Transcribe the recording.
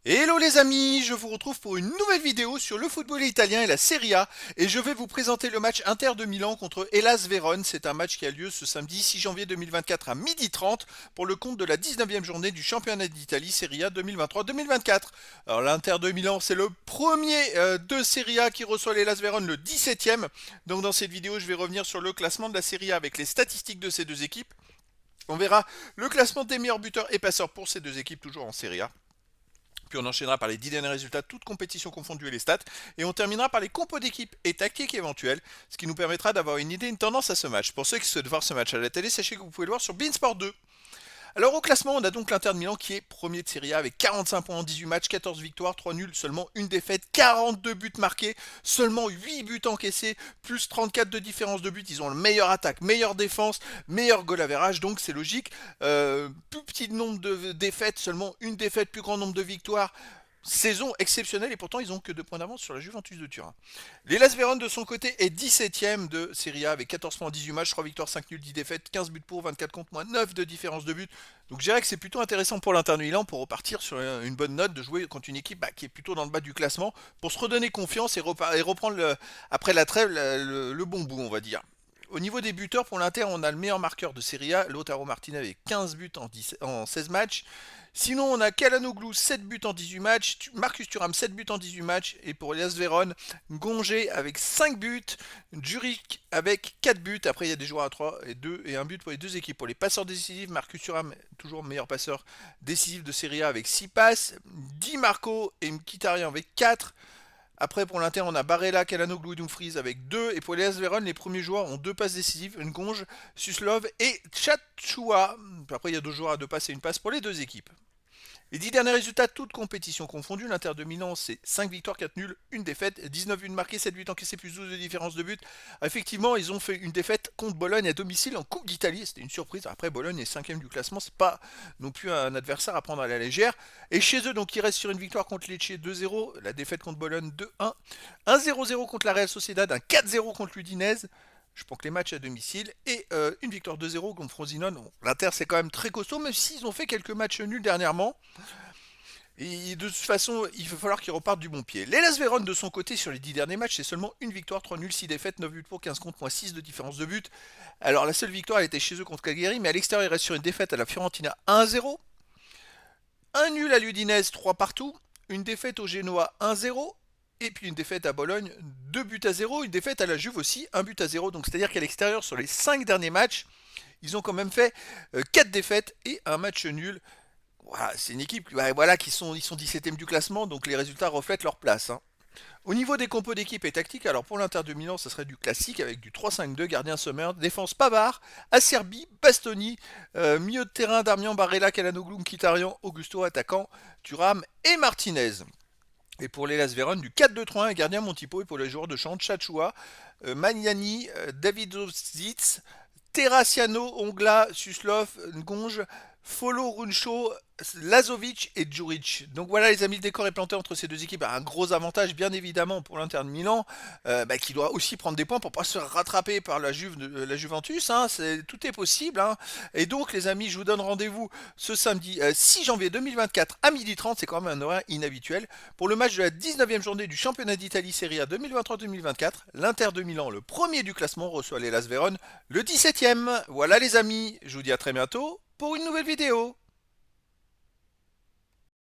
Hello les amis, je vous retrouve pour une nouvelle vidéo sur le football italien et la Serie A et je vais vous présenter le match Inter de Milan contre Hellas Vérone. C'est un match qui a lieu ce samedi 6 janvier 2024 à 12h30 pour le compte de la 19e journée du championnat d'Italie Serie A 2023-2024. Alors l'Inter de Milan c'est le premier de Serie A qui reçoit l'Hellas Vérone, le 17e. Donc dans cette vidéo je vais revenir sur le classement de la Serie A avec les statistiques de ces deux équipes. On verra le classement des meilleurs buteurs et passeurs pour ces deux équipes toujours en Serie A. Puis on enchaînera par les 10 derniers résultats, toutes compétitions confondues et les stats. Et on terminera par les compos d'équipe et tactiques éventuelles, ce qui nous permettra d'avoir une idée, une tendance à ce match. Pour ceux qui souhaitent voir ce match à la télé, sachez que vous pouvez le voir sur Beansport 2. Alors au classement, on a donc l'Inter de Milan qui est premier de Serie A avec 45 points en 18 matchs, 14 victoires, 3 nuls, seulement une défaite, 42 buts marqués, seulement 8 buts encaissés, plus 34 de différence de but. Ils ont le meilleur attaque, meilleure défense, meilleur goal average, donc c'est logique. Plus petit nombre de défaites, seulement une défaite, plus grand nombre de victoires. Saison exceptionnelle et pourtant ils ont que 2 points d'avance sur la Juventus de Turin. L'Hellas Vérone de son côté est 17ème de Serie A avec 14 points en 18 matchs, 3 victoires, 5 nuls, 10 défaites, 15 buts pour, 24 contre, moins 9 de différence de but. Donc je dirais que c'est plutôt intéressant pour l'Inter de Milan pour repartir sur une bonne note, de jouer contre une équipe qui est plutôt dans le bas du classement, pour se redonner confiance et reprendre après la trêve le bon bout on va dire. Au niveau des buteurs, pour l'Inter, on a le meilleur marqueur de Serie A, Lautaro Martinez avec 15 buts en 16 matchs. Sinon, on a Calhanoglu, 7 buts en 18 matchs, Marcus Thuram, 7 buts en 18 matchs, et pour Hellas Vérone, Ngongé avec 5 buts, Djuric avec 4 buts, après il y a des joueurs à 3 et 2 et 1 but pour les deux équipes. Pour les passeurs décisifs, Marcus Thuram, toujours meilleur passeur décisif de Serie A avec 6 passes, Di Marco et Mkhitaryan avec 4. Après, pour l'Inter, on a Barella, Calhanoglu et Dumfries avec 2. Et pour les AS Vérone, les premiers joueurs ont 2 passes décisives, Ngonge, Suslov et Tchatchoua. Après, il y a 2 joueurs à 2 passes et une passe pour les deux équipes. Les 10 derniers résultats, toutes compétitions confondues, l'Inter de Milan, c'est 5 victoires, 4 nuls, 1 défaite, 19 buts marqués, 7 buts encaissés, plus 12 de différence de but. Effectivement, ils ont fait une défaite contre Bologne à domicile en Coupe d'Italie, c'était une surprise. Après, Bologne est 5ème du classement, c'est pas non plus un adversaire à prendre à la légère. Et chez eux, donc, ils restent sur une victoire contre Lecce 2-0, la défaite contre Bologne 2-1, 1-0-0 contre la Real Sociedad, un 4-0 contre l'Udinese. Je prends que les matchs à domicile et une victoire 2-0 contre Frosinone. Bon, L'Inter c'est quand même très costaud, même s'ils ont fait quelques matchs nuls dernièrement. Et de toute façon, il va falloir qu'ils repartent du bon pied. L'Hellas Vérone, de son côté, sur les 10 derniers matchs, c'est seulement une victoire, 3 nuls, 6 défaites, 9 buts pour, 15 contre, moins 6 de différence de but. Alors, la seule victoire, elle était chez eux contre Cagliari, mais à l'extérieur, il reste sur une défaite à la Fiorentina 1-0. Un nul à l'Udinese, 3 partout. Une défaite au Genoa 1-0. Et puis une défaite à Bologne, 2 buts à 0. Une défaite à la Juve aussi, 1 but à 0. Donc, c'est-à-dire qu'à l'extérieur, sur les 5 derniers matchs, ils ont quand même fait 4 défaites et un match nul. Voilà, c'est une équipe voilà, ils sont 17e du classement, donc les résultats reflètent leur place, hein. Au niveau des compos d'équipe et tactique, alors pour l'Inter de Milan, ça serait du classique avec du 3-5-2, gardien Sommer, défense Pavard, Acerbi, Bastoni, milieu de terrain Darmian, Barella, Calhanoglu, Mkhitaryan, Augusto, attaquant, Thuram et Martinez. Et pour les Las Vérone, du 4-2-3-1, gardien Montipo, et pour les joueurs de champ, Tchatchoua, Magnani, Davidovic, Terraciano, Ongla, Suslov, Ngonge, Folo, Runcho, Lazovic et Djuric. Donc voilà les amis, le décor est planté entre ces deux équipes. Un gros avantage bien évidemment pour l'Inter de Milan, qui doit aussi prendre des points pour pas se faire rattraper par la Juventus, hein. Tout est possible, hein. Et donc les amis, je vous donne rendez-vous ce samedi 6 janvier 2024 à 12h30. C'est quand même un horaire inhabituel pour le match de la 19e journée du championnat d'Italie Serie A 2023-2024. L'Inter de Milan, le premier du classement, reçoit l'Hellas Vérone, le 17e. Voilà les amis, je vous dis à très bientôt pour une nouvelle vidéo.